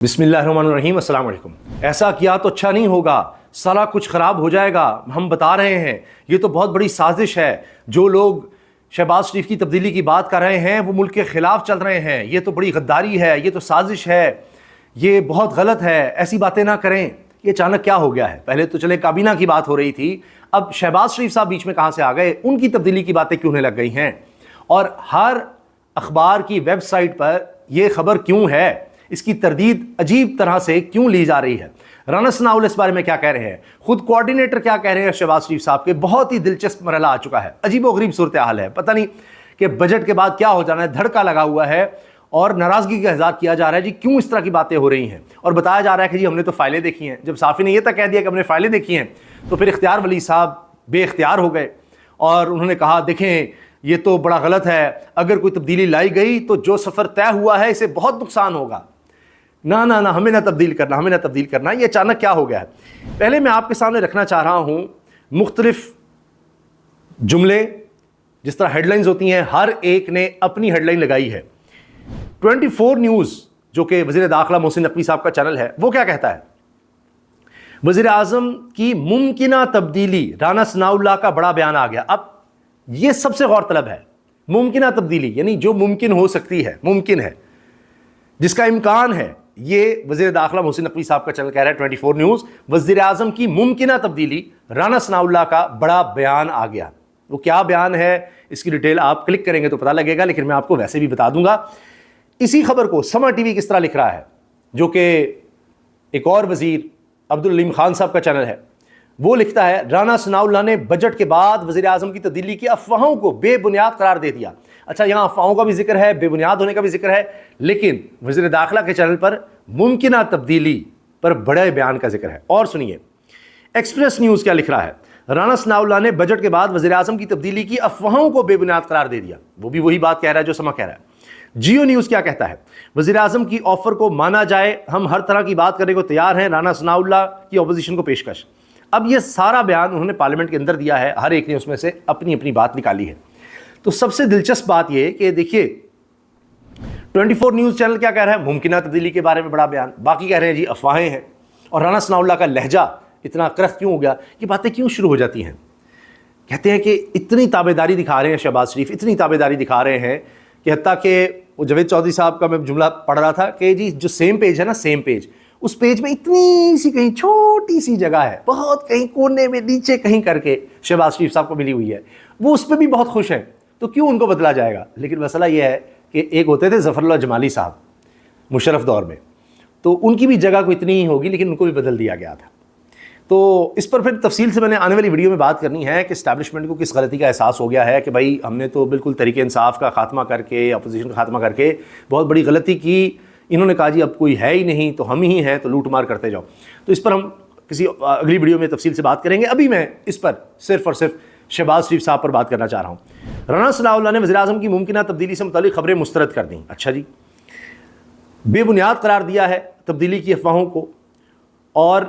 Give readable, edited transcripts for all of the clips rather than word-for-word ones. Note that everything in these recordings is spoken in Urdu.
بسم اللہ الرحمن الرحیم، السلام علیکم۔ ایسا کیا تو اچھا نہیں ہوگا، سارا کچھ خراب ہو جائے گا۔ ہم بتا رہے ہیں یہ تو بہت بڑی سازش ہے۔ جو لوگ شہباز شریف کی تبدیلی کی بات کر رہے ہیں وہ ملک کے خلاف چل رہے ہیں۔ یہ تو بڑی غداری ہے، یہ تو سازش ہے، یہ بہت غلط ہے، ایسی باتیں نہ کریں۔ یہ اچانک کیا ہو گیا ہے؟ پہلے تو چلے کابینہ کی بات ہو رہی تھی، اب شہباز شریف صاحب بیچ میں کہاں سے آ گئے؟ ان کی تبدیلی کی باتیں کیوں ہونے لگ گئی ہیں؟ اور ہر اخبار کی ویب سائٹ پر یہ خبر کیوں ہے؟ اس کی تردید عجیب طرح سے کیوں لی جا رہی ہے؟ رانا ثناءاللہ اس بارے میں کیا کہہ رہے ہیں؟ خود کوارڈینیٹر کیا کہہ رہے ہیں شہباز شریف صاحب کے؟ بہت ہی دلچسپ مرحلہ آ چکا ہے، عجیب و غریب صورتحال ہے۔ پتہ نہیں کہ بجٹ کے بعد کیا ہو جانا ہے، دھڑکا لگا ہوا ہے اور ناراضگی کا اظہار کیا جا رہا ہے جی کیوں اس طرح کی باتیں ہو رہی ہیں، اور بتایا جا رہا ہے کہ جی ہم نے تو فائلیں دیکھی ہیں۔ جب صافی نے یہ تک کہہ دیا کہ ہم نے فائلیں دیکھی ہیں تو پھر اختیار ولی صاحب بے اختیار ہو گئے اور انہوں نے کہا دیکھیں یہ تو بڑا غلط ہے، اگر کوئی تبدیلی لائی گئی تو جو سفر طے ہوا ہے اسے بہت نقصان ہوگا۔ نہ ہمیں نہ تبدیل کرنا، ہمیں نہ تبدیل کرنا۔ یہ اچانک کیا ہو گیا ہے؟ پہلے میں آپ کے سامنے رکھنا چاہ رہا ہوں مختلف جملے، جس طرح ہیڈ لائنز ہوتی ہیں، ہر ایک نے اپنی ہیڈ لائن لگائی ہے۔ 24 نیوز جو کہ وزیر داخلہ محسن نقوی صاحب کا چینل ہے، وہ کیا کہتا ہے؟ وزیر اعظم کی ممکنہ تبدیلی، رانا ثناءاللہ کا بڑا بیان آ گیا۔ اب یہ سب سے غور طلب ہے، ممکنہ تبدیلی یعنی جو ممکن ہو سکتی ہے، ممکن ہے، جس کا امکان ہے۔ یہ وزیر داخلہ محسن نقوی صاحب کا چینل کہہ رہا ہے 24 نیوز، وزیر اعظم کی ممکنہ تبدیلی، رانا ثناءاللہ کا بڑا بیان آ گیا۔ وہ کیا بیان ہے اس کی ڈیٹیل آپ کلک کریں گے تو پتہ لگے گا، لیکن میں آپ کو ویسے بھی بتا دوں گا۔ اسی خبر کو سما ٹی وی کس طرح لکھ رہا ہے، جو کہ ایک اور وزیر عبدالعلیم خان صاحب کا چینل ہے، وہ لکھتا ہے رانا ثناءاللہ نے بجٹ کے بعد وزیر اعظم کی تبدیلی کی افواہوں کو بے بنیاد قرار دے دیا۔ اچھا، یہاں افواہوں کا بھی ذکر ہے، بے بنیاد ہونے کا بھی ذکر ہے، لیکن وزیر داخلہ کے چینل پر ممکنہ تبدیلی پر بڑے بیان کا ذکر ہے۔ اور سنیے ایکسپریس نیوز کیا لکھ رہا ہے، رانا ثناءاللہ نے بجٹ کے بعد وزیر اعظم کی تبدیلی کی افواہوں کو بے بنیاد قرار دے دیا۔ وہ بھی وہی بات کہہ رہا ہے جو سما کہہ رہا ہے۔ جیو نیوز کیا کہتا ہے، وزیر اعظم کی آفر کو مانا جائے، ہم ہر طرح کی بات کرنے کو تیار ہیں، رانا ثناءاللہ کی اپوزیشن کو پیشکش۔ اب یہ سارا بیان انہوں نے پارلیمنٹ کے اندر دیا ہے، ہر ایک نے اس میں سے اپنی اپنی بات نکالی ہے۔ تو سب سے دلچسپ بات یہ کہ دیکھیے 24 نیوز چینل کیا کہہ رہا ہے، ممکنہ تبدیلی کے بارے میں بڑا بیان، باقی کہہ رہے ہیں جی افواہیں ہیں۔ اور رانا ثناءاللہ کا لہجہ اتنا کرخت کیوں ہو گیا؟ یہ باتیں کیوں شروع ہو جاتی ہیں؟ کہتے ہیں کہ اتنی تابعداری دکھا رہے ہیں شہباز شریف، اتنی تابعداری دکھا رہے ہیں کہ حتیٰ کہ وہ جاوید چودھری صاحب کا میں جملہ پڑھ رہا تھا کہ جی جو سیم پیج ہے نا، سیم پیج، اس پیج میں اتنی سی کہیں چھوٹی سی جگہ ہے، بہت کہیں کونے میں نیچے کہیں کر کے شہباز شریف صاحب کو ملی ہوئی ہے، وہ اس پہ بھی بہت خوش ہیں، تو کیوں ان کو بدلا جائے گا؟ لیکن مسئلہ یہ ہے کہ ایک ہوتے تھے ظفر اللہ جمالی صاحب مشرف دور میں، تو ان کی بھی جگہ کو اتنی ہی ہوگی، لیکن ان کو بھی بدل دیا گیا تھا۔ تو اس پر پھر تفصیل سے میں نے آنے والی ویڈیو میں بات کرنی ہے کہ اسٹیبلشمنٹ کو کس غلطی کا احساس ہو گیا ہے کہ بھائی ہم نے تو بالکل طریق انصاف کا خاتمہ کر کے، اپوزیشن کا خاتمہ کر کے بہت بڑی غلطی کی۔ انہوں نے کہا جی اب کوئی ہے ہی نہیں تو ہم ہی ہیں، تو لوٹ مار کرتے جاؤ۔ تو اس پر ہم کسی اگلی ویڈیو میں تفصیل سے بات کریں گے۔ ابھی میں اس پر صرف اور صرف شہباز شریف صاحب پر بات کرنا چاہ رہا ہوں۔ رانا ثناءاللہ نے وزیر اعظم کی ممکنہ تبدیلی سے متعلق خبریں مسترد کر دیں۔ اچھا جی، بے بنیاد قرار دیا ہے تبدیلی کی افواہوں کو، اور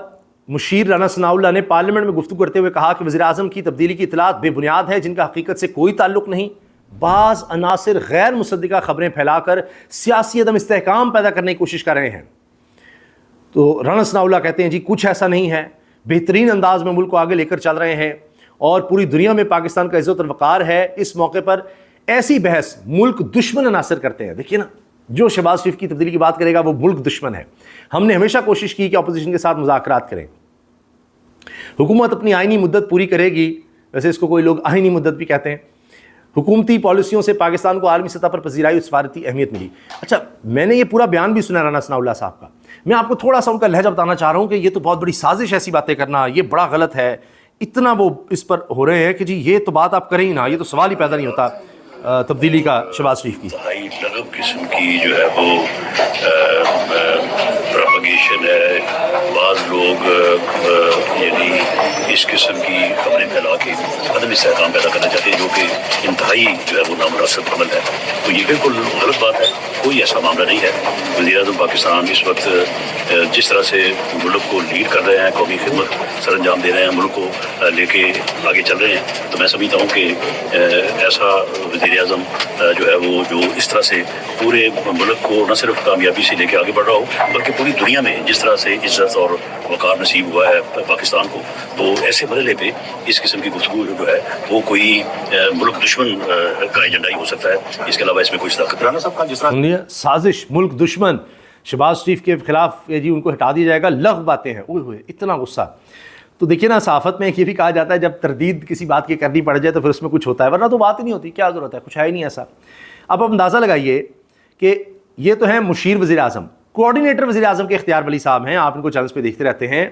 مشیر رانا ثناءاللہ نے پارلیمنٹ میں گفتگو کرتے ہوئے کہا کہ وزیر اعظم کی تبدیلی کی اطلاعات بے بنیاد ہے، جن کا حقیقت سے کوئی تعلق نہیں۔ بعض عناصر غیر مصدقہ خبریں پھیلا کر سیاسی عدم استحکام پیدا کرنے کی کوشش کر رہے ہیں۔ تو رانا ثناءاللہ کہتے ہیں جی کچھ ایسا نہیں ہے، بہترین انداز میں ملک کو آگے لے کر چل رہے ہیں اور پوری دنیا میں پاکستان کا عزت و وقار ہے۔ اس موقع پر ایسی بحث ملک دشمن عناصر کرتے ہیں۔ دیکھیے نا، جو شہباز شریف کی تبدیلی کی بات کرے گا وہ ملک دشمن ہے۔ ہم نے ہمیشہ کوشش کی کہ اپوزیشن کے ساتھ مذاکرات کریں۔ حکومت اپنی آئینی مدت پوری کرے گی، ویسے اس کو کوئی لوگ آئینی مدت بھی کہتے ہیں۔ حکومتی پالیسیوں سے پاکستان کو عالمی سطح پر پذیرائی اور سفارتی اہمیت ملی۔ اچھا، میں نے یہ پورا بیان بھی سنا رانا ثناءاللہ صاحب کا، میں آپ کو تھوڑا سا ان کا لہجہ بتانا چاہ رہا ہوں کہ یہ تو بہت بڑی سازش، ایسی باتیں کرنا یہ بڑا غلط ہے۔ اتنا وہ اس پر ہو رہے ہیں کہ جی یہ تو بات آپ کریں ہی نا، یہ تو سوال ہی پیدا نہیں ہوتا تبدیلی کا شہباز شریف کی۔ لغب قسم کی جو ہے وہ پروپیگیشن ہے، بعض لوگ یعنی اس قسم کی خبریں پھیلا کے عدم استحکام پیدا کرنا چاہتے ہیں، جو کہ انتہائی انتہائی جو ہے وہ نامناسب عمل ہے. تو یہ بالکل غلط بات ہے, کوئی ایسا معاملہ نہیں ہے. وزیر اعظم پاکستان اس وقت جس طرح سے ملک کو لیڈ کر رہے ہیں, قومی خدمت سر انجام دے رہے ہیں, ملک کو لے کے آگے چل رہے ہیں, تو میں سمجھتا ہوں کہ ایسا وزیر اعظم جو ہے وہ جو اس طرح سے پورے ملک کو نہ صرف کامیابی سے لے کے آگے بڑھ رہا ہو بلکہ پوری دنیا میں جس طرح سے عزت اور وقار نصیب ہوا ہے پاکستان کو, تو ایسے مرحلے پہ اس قسم کی گفتگو جو ہے وہ کوئی ملک دشمن کا ایجنڈا ہی ہو سکتا ہے. اس کے علاوہ اس میں کوئی صداقت نہیں. سازش, ملک دشمن, شہباز شریف کے خلاف جی ان کو ہٹا دیا جائے گا, لغو باتیں ہیں. اوئے ہوئے اتنا غصہ. تو دیکھیے نا, صحافت میں یہ بھی کہا جاتا ہے جب تردید کسی بات کی کرنی پڑ جائے تو پھر اس میں کچھ ہوتا ہے, ورنہ تو بات ہی نہیں ہوتی, کیا ضرورت ہے, کچھ ہے ہی نہیں ایسا. اب آپ اندازہ لگائیے کہ یہ تو ہیں مشیر وزیر اعظم, کوآرڈینیٹر وزیر اعظم کے اختیار ولی صاحب ہیں, آپ ان کو چینلز پہ دیکھتے رہتے ہیں.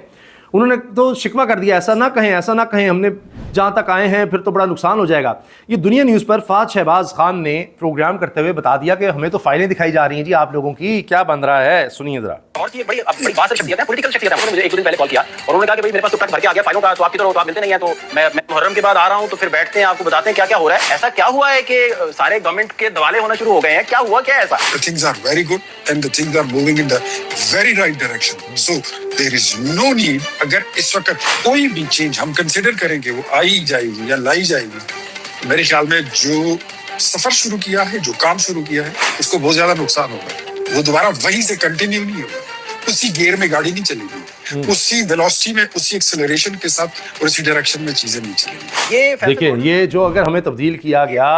انہوں نے تو شکوہ کر دیا, ایسا نہ کہیں, ایسا نہ کہیں, ہم نے جہاں تک آئے ہیں پھر تو بڑا نقصان ہو جائے گا. یہ دنیا نیوز پر فہد شہباز خان نے پروگرام کرتے ہوئے بتا دیا کہ ہمیں تو فائلیں دکھائی جا رہی ہیں جی آپ لوگوں کی, کیا بن رہا ہے, سنیے ذرا. اور یہ بڑی بات شخصیت ہے, پولیٹیکل شخصیت ہے. انہوں نے مجھے ایک دو دن پہلے کال کیا اور انہوں نے کہا کہ بھائی میرے پاس تو ٹرک بھر کے آ گیا فائلوں کا, تو آپ کی طرف تو آپ ملتے نہیں ہیں, تو میں محرم کے بعد آ رہا ہوں, تو پھر بیٹھتے ہیں, آپ کو بتاتے ہیں کیا کیا ہو رہا ہے. ایسا کیا ہوا ہے کہ سارے گورنمنٹ کے دوالے ہونا شروع ہو گئے ہیں, کیا ہوا, کیا ایسا؟ Things are very good and the things are moving in the very right direction. So there is no need, اگر اس وقت کوئی بھی چینج ہم کنسیڈر کریں کہ وہ آئی جائے گی یا لائی جائے گی, میرے خیال میں جو سفر شروع کیا ہے, جو کام شروع کیا ہے, اس کو بہت زیادہ نقصان ہوگا. وہ دوبارہ وہیں سے کنٹینیو نہیں ہوگا, اسی گیئر میں گاڑی نہیں چلے گی, اسی ویلوسٹی میں, اسی ایکسلریشن کے ساتھ اور اسی ڈائریکشن میں چیزیں نہیں چلیں گی. دیکھیں یہ جو اگر ہمیں تبدیل کیا گیا,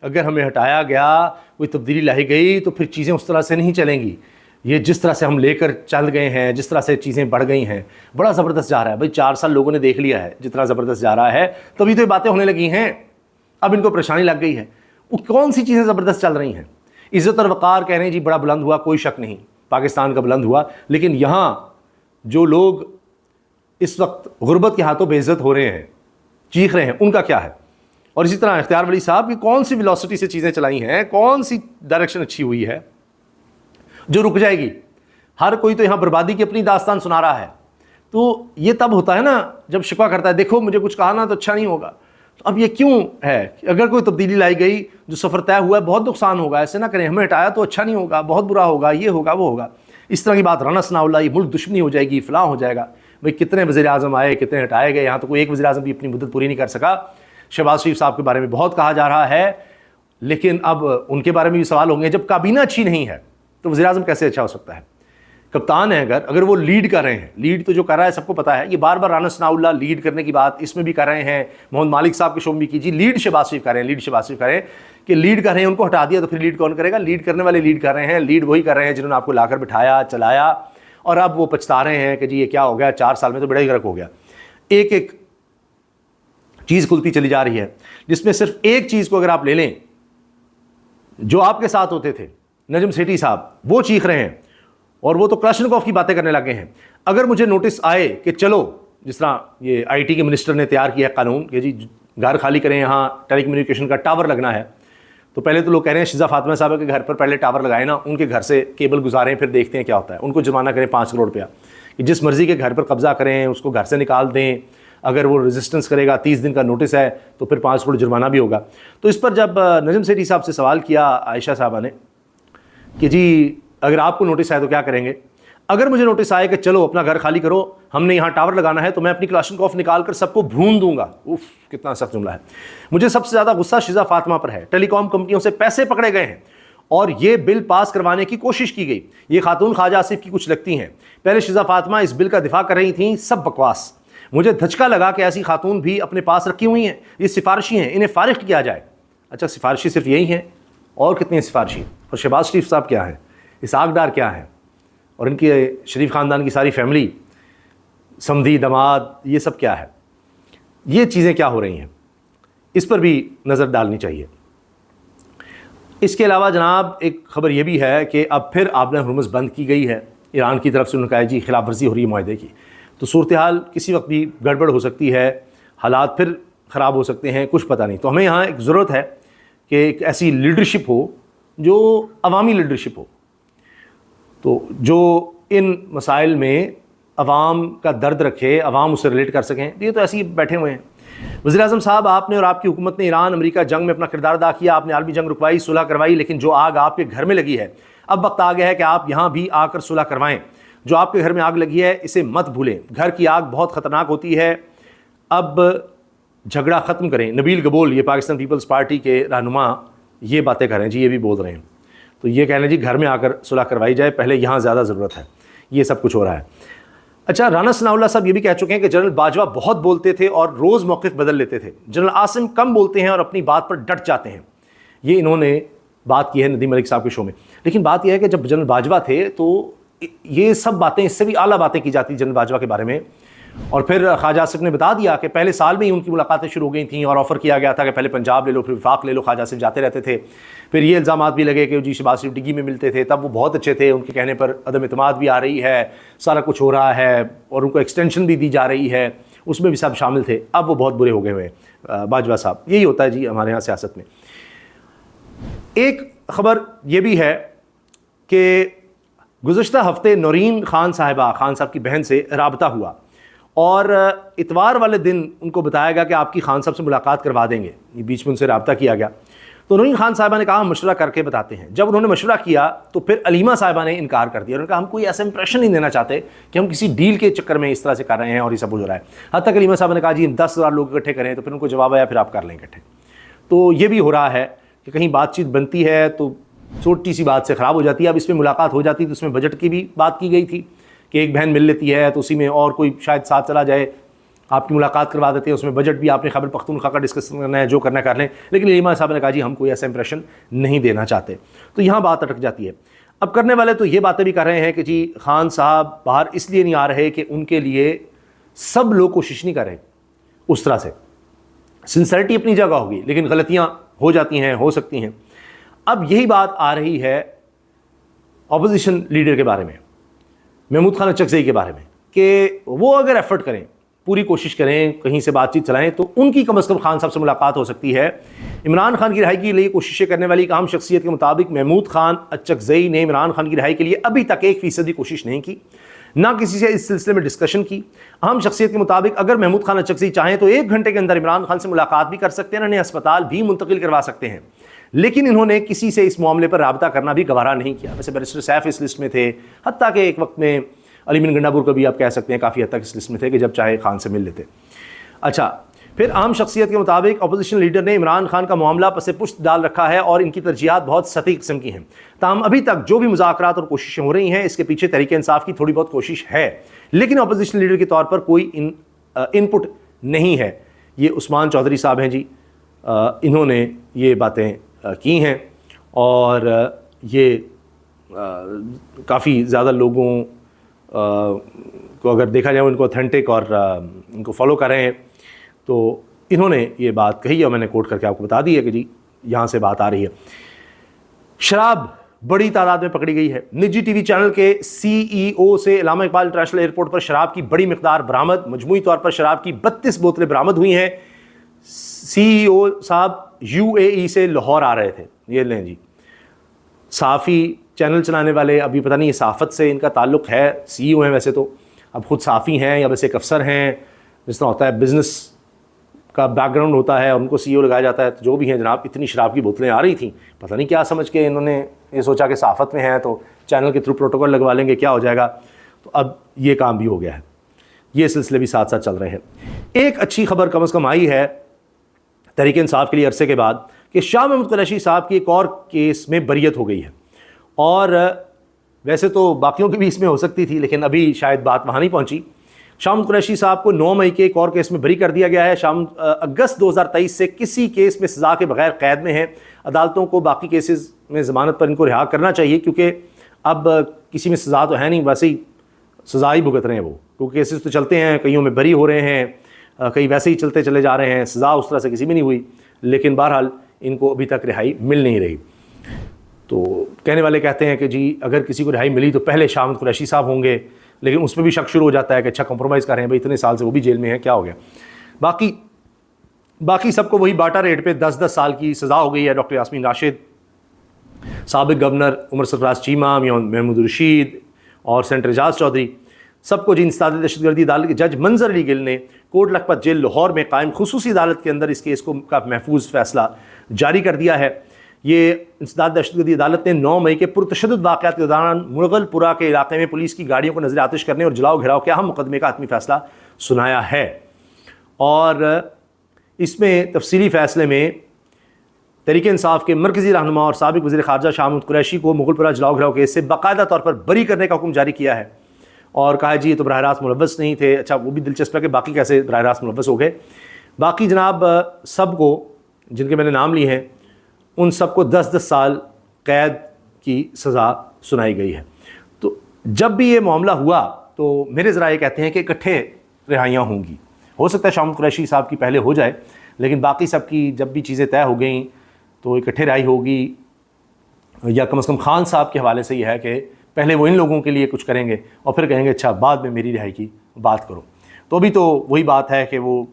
اگر ہمیں ہٹایا گیا, کوئی تبدیلی لائی گئی, تو پھر چیزیں اس طرح سے نہیں چلیں گی. یہ جس طرح سے ہم لے کر چل گئے ہیں, جس طرح سے چیزیں بڑھ گئی ہیں, بڑا زبردست جا رہا ہے. بھائی 4 سال لوگوں نے دیکھ لیا ہے جتنا زبردست جا رہا ہے, تبھی تو یہ باتیں ہونے لگی ہیں. اب ان کو پریشانی لگ گئی ہے. وہ کون سی چیزیں زبردست چل رہی ہیں؟ عزت اور وقار کہہ رہے ہیں جی بڑا بلند ہوا, کوئی شک نہیں پاکستان کا بلند ہوا, لیکن یہاں جو لوگ اس وقت غربت کے ہاتھوں بے عزت ہو رہے ہیں, چیخ رہے ہیں, ان کا کیا ہے؟ اور اسی طرح اختیار ولی صاحب کی کون سی ویلوسٹی سے چیزیں چلائی ہیں, کون سی ڈائریکشن اچھی ہوئی ہے جو رک جائے گی؟ ہر کوئی تو یہاں بربادی کی اپنی داستان سنا رہا ہے. تو یہ تب ہوتا ہے نا جب شکوہ کرتا ہے, دیکھو مجھے کچھ کہا نا تو اچھا نہیں ہوگا. تو اب یہ کیوں ہے کہ اگر کوئی تبدیلی لائی گئی, جو سفر طے ہوا ہے, بہت نقصان ہوگا, ایسے نہ کریں, ہمیں ہٹایا تو اچھا نہیں ہوگا, بہت برا ہوگا, یہ ہوگا وہ ہوگا, اس طرح کی بات رانا ثناء اللہ, یہ ملک دشمنی ہو جائے گی, فلاں ہو جائے گا. بھئی کتنے وزیر اعظم آئے, کتنے ہٹائے گئے, یہاں تو کوئی ایک وزیر اعظم بھی اپنی مدت پوری نہیں کر سکا. شہباز شریف صاحب کے بارے میں بہت کہا جا رہا ہے, لیکن اب ان کے بارے میں بھی سوال ہوں گے. جب کابینہ اچھی نہیں ہے تو وزیر اعظم کیسے اچھا ہو سکتا ہے؟ کپتان ہے اگر وہ لیڈ کر رہے ہیں, لیڈ تو جو کر رہا ہے سب کو پتا ہے, یہ بار بار رانا ثناء اللہ لیڈ کرنے کی بات اس میں بھی کر رہے ہیں, محمد مالک صاحب کے شو میں بھی کی, جی لیڈ شہباز شریف کر رہے ہیں, لیڈ شہباز شریف کر رہے ہیں, کہ لیڈ کر رہے ہیں, ان کو ہٹا دیا تو پھر لیڈ کون کرے گا؟ لیڈ کرنے والے لیڈ کر رہے ہیں, لیڈ وہی کر رہے ہیں جنہوں نے آپ کو لا کر بٹھایا, چلایا, اور اب وہ پچھتا رہے ہیں کہ جی یہ کیا ہو گیا, 4 سال میں تو بڑا ہی غرق ہو گیا. ایک ایک چیز کھلتی چلی جا رہی ہے, جس میں صرف ایک چیز کو اگر آپ لے لیں, جو آپ کے ساتھ ہوتے تھے نجم سیٹھی صاحب, وہ چیخ رہے ہیں, اور وہ تو کلاشنکوف کی باتیں کرنے لگے ہیں. اگر مجھے نوٹس آئے کہ چلو, جس طرح یہ آئی ٹی کے منسٹر نے تیار کیا ہے قانون کہ جی گھر خالی کریں, یہاں ٹیلی کمیونیکیشن کا ٹاور لگنا ہے, تو پہلے تو لوگ کہہ رہے ہیں شیزہ فاطمہ صاحب کے گھر پر پہلے ٹاور لگائیں نا, ان کے گھر سے کیبل گزاریں, پھر دیکھتے ہیں کیا ہوتا ہے. ان کو جرمانہ کریں 5 کروڑ روپیہ, کہ جس مرضی کے گھر پر قبضہ کریں اس کو گھر سے نکال دیں, اگر وہ ریزسٹنس کرے گا 30 دن کا نوٹس ہے تو پھر 5 کروڑ جرمانہ بھی ہوگا. تو اس پر جب نجم سیٹھی صاحب سے سوال کیا عائشہ صاحبہ نے کہ جی اگر آپ کو نوٹس آئے تو کیا کریں گے؟ اگر مجھے نوٹس آئے کہ چلو اپنا گھر خالی کرو, ہم نے یہاں ٹاور لگانا ہے, تو میں اپنی کلاشنکوف نکال کر سب کو بھون دوں گا. اوف کتنا سخت جملہ ہے. مجھے سب سے زیادہ غصہ شیزہ فاطمہ پر ہے. ٹیلی کام کمپنیوں سے پیسے پکڑے گئے ہیں اور یہ بل پاس کروانے کی کوشش کی گئی. یہ خاتون خواجہ آصف کی کچھ لگتی ہیں. پہلے شیزہ فاطمہ اس بل کا دفاع کر رہی تھیں, سب بکواس. مجھے دھچکا لگا کہ ایسی خاتون بھی اپنے پاس رکھی ہوئی ہیں, یہ سفارشی ہیں, انہیں فارغ کیا جائے. اچھا سفارشی صرف یہی ہیں, اور کتنی ہیں سفارشی؟ اور شہباز شریف صاحب کیا ہیں, اسحاق ڈار کیا ہیں, اور ان کی شریف خاندان کی ساری فیملی, سمدھی دماد, یہ سب کیا ہے؟ یہ چیزیں کیا ہو رہی ہیں, اس پر بھی نظر ڈالنی چاہیے. اس کے علاوہ جناب ایک خبر یہ بھی ہے کہ اب پھر آبِ ہرمز بند کی گئی ہے ایران کی طرف سے. انہوں نے کہا جی خلاف ورزی ہو رہی ہے معاہدے کی, تو صورتحال کسی وقت بھی گڑبڑ ہو سکتی ہے, حالات پھر خراب ہو سکتے ہیں, کچھ پتہ نہیں. تو ہمیں یہاں ایک ضرورت ہے کہ ایک ایسی لیڈرشپ ہو جو عوامی لیڈرشپ ہو, تو جو ان مسائل میں عوام کا درد رکھے, عوام اسے ریلیٹ کر سکیں. یہ تو ایسے ہی بیٹھے ہوئے ہیں. وزیر اعظم صاحب، آپ نے اور آپ کی حکومت نے ایران امریکہ جنگ میں اپنا کردار ادا کیا، آپ نے عالمی جنگ رکوائی، صلح کروائی، لیکن جو آگ آپ کے گھر میں لگی ہے اب وقت آ گیا ہے کہ آپ یہاں بھی آ کر صلح کروائیں۔ جو آپ کے گھر میں آگ لگی ہے اسے مت بھولیں، گھر کی آگ بہت خطرناک ہوتی ہے، اب جھگڑا ختم کریں۔ نبیل گبول، یہ پاکستان پیپلز پارٹی کے رہنما یہ باتیں کر رہے ہیں جی، یہ بھی بول رہے ہیں، تو یہ کہہ رہے ہیں جی گھر میں آ کر صلح کروائی جائے، پہلے یہاں زیادہ ضرورت ہے، یہ سب کچھ ہو رہا ہے۔ اچھا، رانا ثناء اللہ صاحب یہ بھی کہہ چکے ہیں کہ جنرل باجوہ بہت بولتے تھے اور روز موقف بدل لیتے تھے، جنرل عاصم کم بولتے ہیں اور اپنی بات پر ڈٹ جاتے ہیں۔ یہ انہوں نے بات کی ہے ندیم ملک صاحب کے شو میں، لیکن بات یہ ہے کہ جب جنرل باجوہ تھے تو یہ سب باتیں، اس سے بھی اعلیٰ باتیں کی جاتی جنرل باجوہ کے بارے میں، اور پھر خواجہ آصف نے بتا دیا کہ پہلے سال میں ہی ان کی ملاقاتیں شروع ہو گئی تھیں اور آفر کیا گیا تھا کہ پہلے پنجاب لے لو پھر وفاق لے لو، خواجہ آصف جاتے رہتے تھے۔ پھر یہ الزامات بھی لگے کہ جی شہباز شریف ڈگی میں ملتے تھے، تب وہ بہت اچھے تھے، ان کے کہنے پر عدم اعتماد بھی آ رہی ہے، سارا کچھ ہو رہا ہے اور ان کو ایکسٹینشن بھی دی جا رہی ہے، اس میں بھی سب شامل تھے، اب وہ بہت برے ہو گئے ہوئے ہیں باجوہ صاحب۔ یہی ہوتا ہے جی ہمارے ہاں سیاست میں۔ ایک خبر یہ بھی ہے کہ گزشتہ ہفتے نورین خان صاحبہ، خان صاحب کی بہن سے رابطہ ہوا اور اتوار والے دن ان کو بتایا گیا کہ آپ کی خان صاحب سے ملاقات کروا دیں گے، یہ بیچ میں ان سے رابطہ کیا گیا۔ تو نورین خان صاحبہ نے کہا ہم مشورہ کر کے بتاتے ہیں۔ جب انہوں نے مشورہ کیا تو پھر علیمہ صاحبہ نے انکار کر دیا، انہوں نے کہا ہم کوئی ایسا امپریشن نہیں دینا چاہتے کہ ہم کسی ڈیل کے چکر میں اس طرح سے کر رہے ہیں اور یہ سب ہو رہا ہے۔ حتیٰ کہ علیمہ صاحبہ نے کہا جی ہم 10,000 لوگ اکٹھے کریں، تو پھر ان کو جواب آیا پھر آپ کر لیں اکٹھے۔ تو یہ بھی ہو رہا ہے کہ کہیں بات چیت بنتی ہے تو چھوٹی سی بات سے خراب ہو جاتی ہے۔ اب اس میں ملاقات ہو جاتی تو اس میں بجٹ کی بھی بات کی گئی تھی کہ ایک بہن مل لیتی ہے تو اسی میں اور کوئی شاید ساتھ چلا جائے، آپ کی ملاقات کروا دیتے ہیں، اس میں بجٹ بھی آپ نے خیبر پختونخوا کا ڈسکس کرنا ہے، جو کرنا ہے کر لیں۔ لیکن علیمہ صاحب نے کہا جی ہم کوئی ایسا امپریشن نہیں دینا چاہتے، تو یہاں بات اٹک جاتی ہے۔ اب کرنے والے تو یہ باتیں بھی کر رہے ہیں کہ جی خان صاحب باہر اس لیے نہیں آ رہے کہ ان کے لیے سب لوگ کوشش نہیں کر رہے اس طرح سے، سنسیرٹی اپنی جگہ ہوگی لیکن غلطیاں ہو جاتی ہیں، ہو سکتی ہیں۔ اب یہی بات آ رہی ہے اپوزیشن لیڈر کے بارے میں، محمود خان اچکزئی کے بارے میں، کہ وہ اگر ایفرٹ کریں، پوری کوشش کریں، کہیں سے بات چیت چلائیں تو ان کی کم از کم خان صاحب سے ملاقات ہو سکتی ہے۔ عمران خان کی رہائی کے لیے کوششیں کرنے والی ایک اہم شخصیت کے مطابق محمود خان اچکزئی نے عمران خان کی رہائی کے لیے ابھی تک 1% کوشش نہیں کی، نہ کسی سے اس سلسلے میں ڈسکشن کی۔ اہم شخصیت کے مطابق اگر محمود خان اچکزئی چاہیں تو 1 گھنٹے کے اندر عمران خان سے ملاقات بھی کر سکتے ہیں، انہیں اسپتال بھی منتقل کروا سکتے ہیں، لیکن انہوں نے کسی سے اس معاملے پر رابطہ کرنا بھی گوارا نہیں کیا۔ ویسے بیرسٹر سیف اس لسٹ میں تھے، حتیٰ کہ ایک وقت میں علی مین گنڈا پور کو بھی آپ کہہ سکتے ہیں کافی حد تک اس لسٹ میں تھے کہ جب چاہے خان سے مل لیتے۔ اچھا، پھر عام شخصیت کے مطابق اپوزیشن لیڈر نے عمران خان کا معاملہ پس پشت ڈال رکھا ہے اور ان کی ترجیحات بہت سطحی قسم کی ہیں۔ تاہم ابھی تک جو بھی مذاکرات اور کوششیں ہو رہی ہیں اس کے پیچھے تحریک انصاف کی تھوڑی بہت کوشش ہے، لیکن اپوزیشن لیڈر کے طور پر کوئی ان پٹ نہیں ہے۔ یہ عثمان چودھری صاحب ہیں جی، انہوں نے یہ باتیں کی ہیں اور یہ کافی زیادہ لوگوں کو اگر دیکھا جائے ان کو اتھینٹک اور ان کو فالو کر رہے ہیں، تو انہوں نے یہ بات کہی ہے اور میں نے کوٹ کر کے آپ کو بتا دی ہے کہ جی یہاں سے بات آ رہی ہے۔ شراب بڑی تعداد میں پکڑی گئی ہے۔ نجی ٹی وی چینل کے CEO سے علامہ اقبال انٹرنیشنل ایئرپورٹ پر شراب کی بڑی مقدار برآمد، مجموعی طور پر شراب کی 32 بوتلیں برآمد ہوئی ہیں۔ CEO صاحب UAE سے لاہور آ رہے تھے، یہ لیں جی۔ صحافی چینل چلانے والے، ابھی پتہ نہیں یہ صحافت سے ان کا تعلق ہے، CEO ہیں ویسے تو، اب خود صحافی ہیں یا بس ایک افسر ہیں، جس طرح ہوتا ہے بزنس کا بیک گراؤنڈ ہوتا ہے، ان کو CEO لگایا جاتا ہے، تو جو بھی ہیں جناب اتنی شراب کی بوتلیں آ رہی تھیں، پتہ نہیں کیا سمجھ کے انہوں نے یہ سوچا کہ صحافت میں ہیں تو چینل کے تھرو پروٹوکول لگوا لیں گے، کیا ہو جائے گا، تو اب یہ کام بھی ہو گیا ہے۔ یہ سلسلے بھی ساتھ ساتھ چل رہے ہیں۔ ایک اچھی خبر کم از کم آئی ہے تحریک انصاف کے لیے عرصے کے بعد کہ شاہ محمود قریشی صاحب کی ایک اور کیس میں بریت ہو گئی ہے، اور ویسے تو باقیوں کی بھی اس میں ہو سکتی تھی لیکن ابھی شاید بات وہاں نہیں پہنچی۔ شاہ محمود قریشی صاحب کو 9 مئی کے ایک اور کیس میں بری کر دیا گیا ہے۔ اگست 2023 سے کسی کیس میں سزا کے بغیر قید میں ہیں۔ عدالتوں کو باقی کیسز میں ضمانت پر ان کو رہا کرنا چاہیے، کیونکہ اب کسی میں سزا تو ہے نہیں، ویسے ہی سزا ہی بھگت رہے ہیں وہ، کیونکہ کیسز تو چلتے ہیں، کئیوں میں بری ہو رہے ہیں، کئی ویسے ہی چلتے چلے جا رہے ہیں، سزا اس طرح سے کسی میں نہیں ہوئی، لیکن بہرحال ان کو ابھی تک رہائی مل نہیں رہی۔ تو کہنے والے کہتے ہیں کہ جی اگر کسی کو رہائی ملی تو پہلے شاہ محمود قریشی صاحب ہوں گے، لیکن اس پہ بھی شک شروع ہو جاتا ہے کہ اچھا کمپرومائز کر رہے ہیں بھائی، اتنے سال سے وہ بھی جیل میں ہیں، کیا ہو گیا۔ باقی سب کو وہی باٹا ریٹ پہ 10 سال کی سزا ہو گئی ہے۔ ڈاکٹر یاسمین راشد، سابق گورنر عمر سرفراز چیمہ، محمود رشید اور سینٹر اعجاز چودھری، سب کو جی انسداد دہشت گردی عدالت کے جج منظر علی گل نے کوٹ لکھپت جیل لاہور میں قائم خصوصی عدالت کے اندر اس کیس کو کا محفوظ فیصلہ جاری کر دیا ہے۔ یہ انسداد دہشت گردی عدالت نے 9 مئی کے پرتشدد واقعات کے دوران مغل پورہ کے علاقے میں پولیس کی گاڑیوں کو نظر آتش کرنے اور جلاؤ گھراؤ کے اہم مقدمے کا حتمی فیصلہ سنایا ہے، اور اس میں تفصیلی فیصلے میں تحریک انصاف کے مرکزی رہنما اور سابق وزیر خارجہ شاہ محمود قریشی کو مغل پورہ جلاؤ گھراؤ کیس سے باقاعدہ طور پر بری کرنے کا حکم جاری کیا ہے، اور کہا جی یہ تو براہ راست ملوث نہیں تھے۔ اچھا وہ بھی دلچسپ ہے کہ باقی کیسے براہ راست ملوث ہو گئے۔ باقی جناب سب کو جن کے میں نے نام لیے ہیں ان سب کو 10 سال قید کی سزا سنائی گئی ہے۔ تو جب بھی یہ معاملہ ہوا تو میرے ذرا یہ کہتے ہیں کہ اکٹھے رہائیاں ہوں گی، ہو سکتا ہے شاہ محمود قریشی صاحب کی پہلے ہو جائے، لیکن باقی سب کی جب بھی چیزیں طے ہو گئیں تو اکٹھے رہائی ہوگی، یا کم از کم خان صاحب کے حوالے سے یہ ہے کہ پہلے وہ ان لوگوں کے لیے کچھ کریں گے اور پھر کہیں گے اچھا بعد میں میری رہائی کی بات کرو۔ تو ابھی تو وہی بات ہے کہ وہ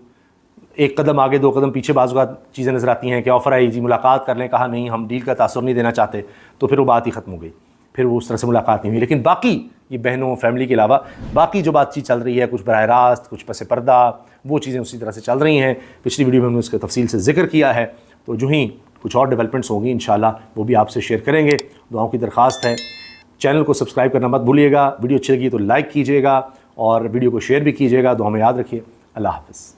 ایک قدم آگے 2 قدم پیچھے بعض اوقات چیزیں نظر آتی ہیں کہ آفر آئی جی ملاقات کر لیں، کہا نہیں ہم ڈیل کا تاثر نہیں دینا چاہتے، تو پھر وہ بات ہی ختم ہو گئی، پھر وہ اس طرح سے ملاقات نہیں ہوئی۔ لیکن باقی یہ بہنوں فیملی کے علاوہ باقی جو بات چیت چل رہی ہے، کچھ براہ راست کچھ پس پردہ، وہ چیزیں اسی طرح سے چل رہی ہیں۔ پچھلی ویڈیو میں ہم نے اس کا تفصیل سے ذکر کیا ہے، تو جو ہی کچھ اور ڈیولپمنٹس ہوں گی انشاءاللہ وہ بھی آپ سے شیئر کریں گے۔ دعاؤں کی درخواست ہے، چینل کو سبسکرائب کرنا مت بھولیے گا، ویڈیو اچھی لگی تو لائک کیجیے گا اور ویڈیو کو شیئر بھی کیجیے گا۔ دعاؤں میں یاد رکھیے۔ اللہ حافظ۔